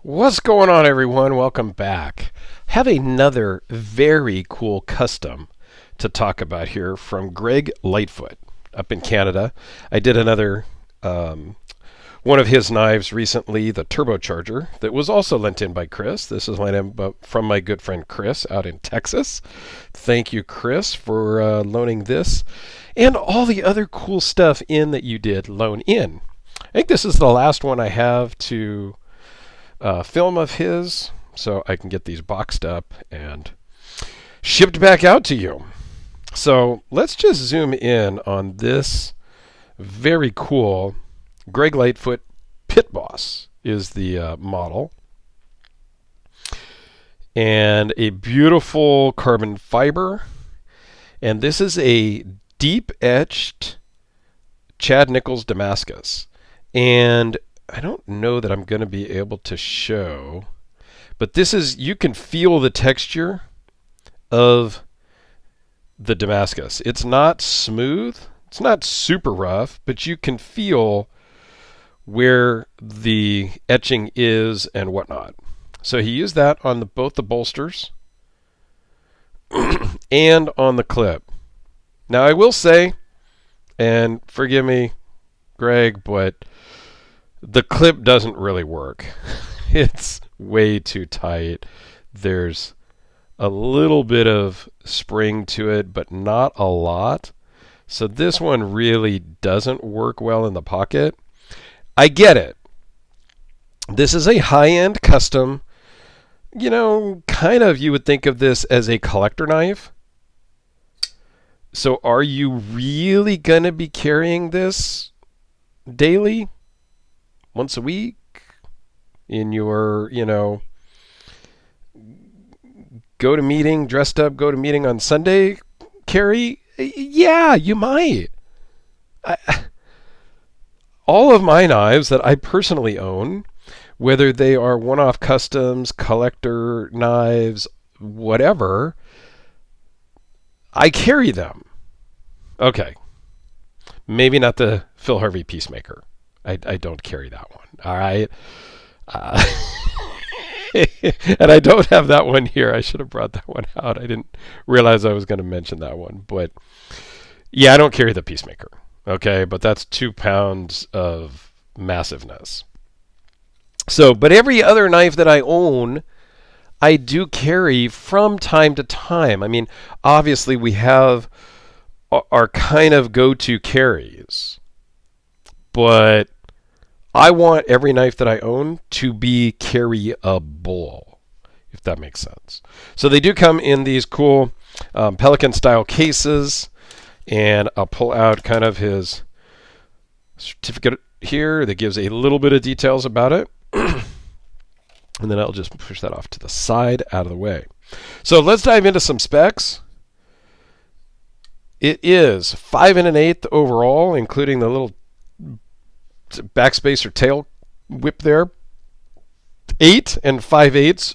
What's going on, everyone? Welcome back. Have another very cool custom to talk about here from Greg Lightfoot up in Canada. I did another one of his knives recently, the turbocharger, that was also lent in by Chris. This is lent in from my good friend Chris out in Texas. Thank you, Chris, for loaning this and all the other cool stuff in that you did loan in. I think this is the last one I have to film of his, so I can get these boxed up and shipped back out to you. So let's just zoom in on this very cool Greg Lightfoot Pit Boss is the model. And a beautiful carbon fiber. And this is a deep etched Chad Nichols Damascus. And I don't know that I'm going to be able to show, but this is, you can feel the texture of the Damascus. It's not smooth, it's not super rough, but you can feel where the etching is and whatnot. So he used that on both the bolsters and on the clip. Now I will say, and forgive me, Greg, but the clip doesn't really work. It's way too tight. There's a little bit of spring to it, but not a lot. So this one really doesn't work well in the pocket. I get it. This is a high-end custom. You know, kind of you would think of this as a collector knife. So are you really going to be carrying this daily? Once a week in your, go to meeting, dressed up, go to meeting on Sunday carry? Yeah, you might. All of my knives that I personally own, whether they are one-off customs, collector knives, whatever, I carry them. Okay. Maybe not the Phil Harvey Peacemaker. I don't carry that one. All right. And I don't have that one here. I should have brought that one out. I didn't realize I was going to mention that one. But yeah, I don't carry the Peacemaker. Okay. But that's 2 pounds of massiveness. So, but every other knife that I own, I do carry from time to time. I mean, obviously we have our kind of go-to carries. But I want every knife that I own to be carryable, if that makes sense. So they do come in these cool Pelican-style cases, and I'll pull out kind of his certificate here that gives a little bit of details about it. And then I'll just push that off to the side, out of the way. So let's dive into some specs. It is 5 1/8 overall, including the little backspace or tail whip there. 8 5/8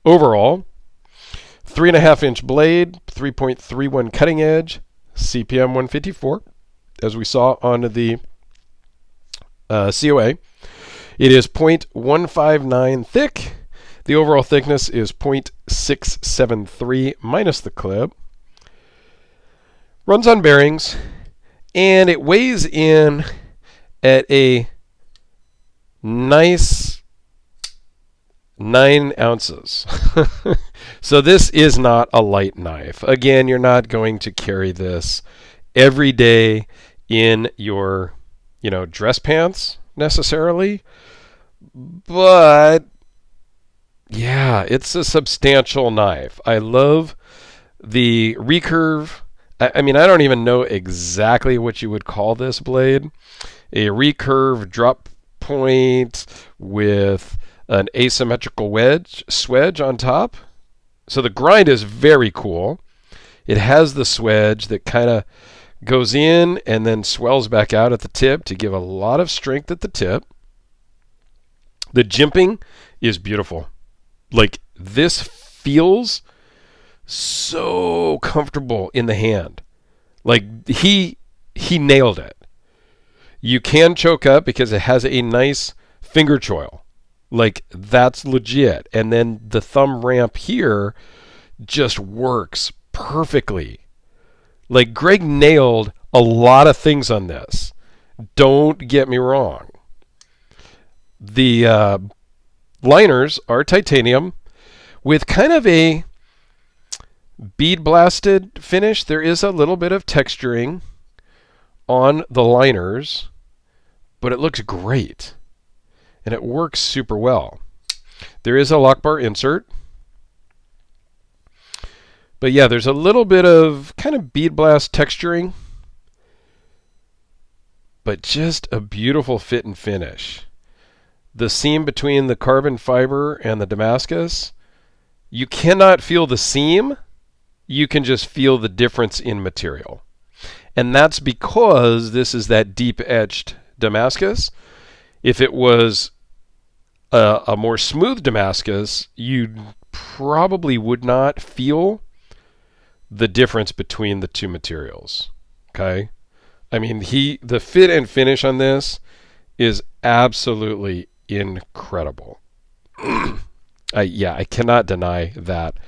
overall. 3.5-inch blade, 3.31 cutting edge, CPM 154, as we saw on the COA. It is 0.159 thick. The overall thickness is 0.673 minus the clip. Runs on bearings, and it weighs in at a nice 9 ounces. So this is not a light knife. Again, you're not going to carry this every day in your, dress pants necessarily. But yeah, it's a substantial knife. I love the recurve. I mean, I don't even know exactly what you would call this blade. A recurve drop point with an asymmetrical swedge on top. So the grind is very cool. It has the swedge that kind of goes in and then swells back out at the tip to give a lot of strength at the tip. The jimping is beautiful. Like, this feels so comfortable in the hand. Like, he nailed it. You can choke up because it has a nice finger choil. Like, that's legit. And then the thumb ramp here just works perfectly. Like, Greg nailed a lot of things on this. Don't get me wrong. The liners are titanium with kind of a bead blasted finish. There is a little bit of texturing on the liners, but it looks great. And it works super well. There is a lock bar insert. But yeah, there's a little bit of kind of bead blast texturing, but just a beautiful fit and finish. The seam between the carbon fiber and the Damascus, you cannot feel the seam, you can just feel the difference in material. And that's because this is that deep etched Damascus. If it was a more smooth Damascus, you probably would not feel the difference between the two materials. Okay? I mean, the fit and finish on this is absolutely incredible. I cannot deny that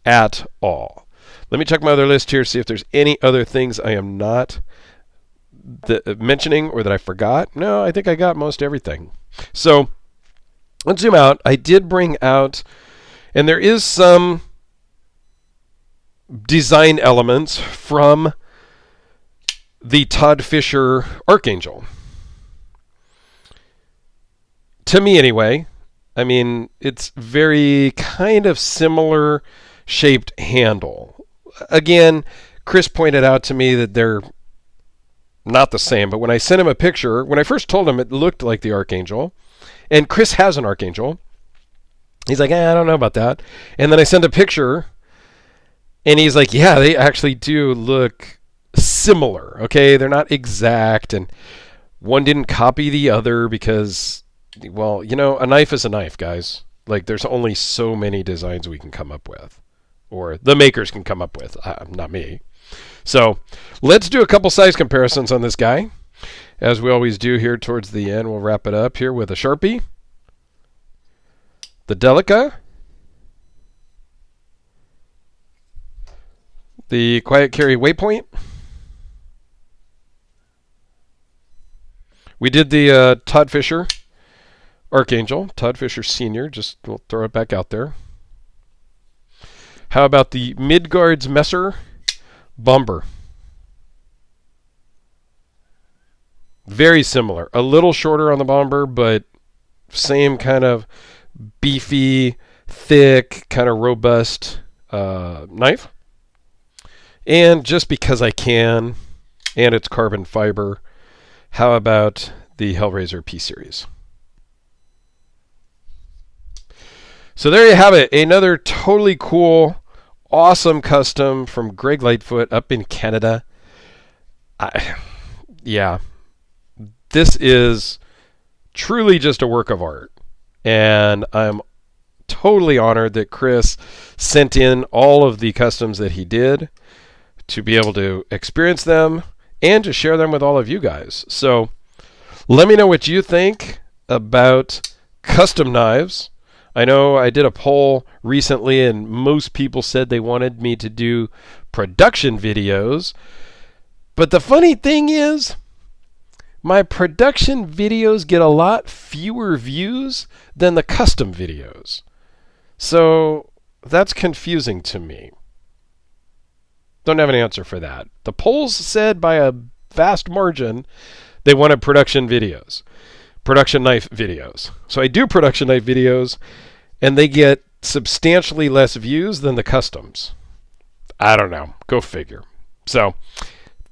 at all. Let me check my other list here, see if there's any other things I am not mentioning or that I forgot. No, I think I got most everything. So let's zoom out. I did bring out, and there is some design elements from the Todd Fisher Archangel. To me, anyway. I mean, it's very kind of similar shaped handle. Again, Chris pointed out to me that they're not the same, but when I sent him a picture, when I first told him it looked like the Archangel, and Chris has an Archangel, he's like, I don't know about that. And then I sent a picture, and he's like, yeah, they actually do look similar. Okay, they're not exact, and one didn't copy the other because, well, you know, a knife is a knife, guys. Like, there's only so many designs we can come up with, or the makers can come up with, not me. So let's do a couple size comparisons on this guy. As we always do here towards the end, we'll wrap it up here with a Sharpie, the Delica, the Quiet Carry Waypoint. We did the Todd Fisher Archangel, Todd Fisher Sr. Just we'll throw it back out there. How about the Midgard's Messer Bomber? Very similar. A little shorter on the Bomber, but same kind of beefy, thick, kind of robust knife. And just because I can, and it's carbon fiber, how about the Hellraiser P-Series? So there you have it. Another totally cool, awesome custom from Greg Lightfoot up in Canada. Yeah. This is truly just a work of art. And I'm totally honored that Chris sent in all of the customs that he did to be able to experience them and to share them with all of you guys. So let me know what you think about custom knives. I know I did a poll recently and most people said they wanted me to do production videos. But the funny thing is, my production videos get a lot fewer views than the custom videos. So that's confusing to me. Don't have an answer for that. The polls said by a vast margin they wanted production videos, production knife videos. So I do production knife videos, and they get substantially less views than the customs. I don't know. Go figure. So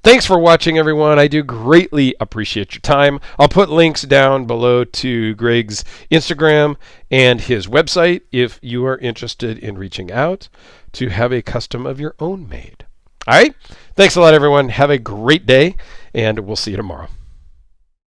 thanks for watching, everyone. I do greatly appreciate your time. I'll put links down below to Greg's Instagram and his website if you are interested in reaching out to have a custom of your own made. All right. Thanks a lot, everyone. Have a great day, and we'll see you tomorrow.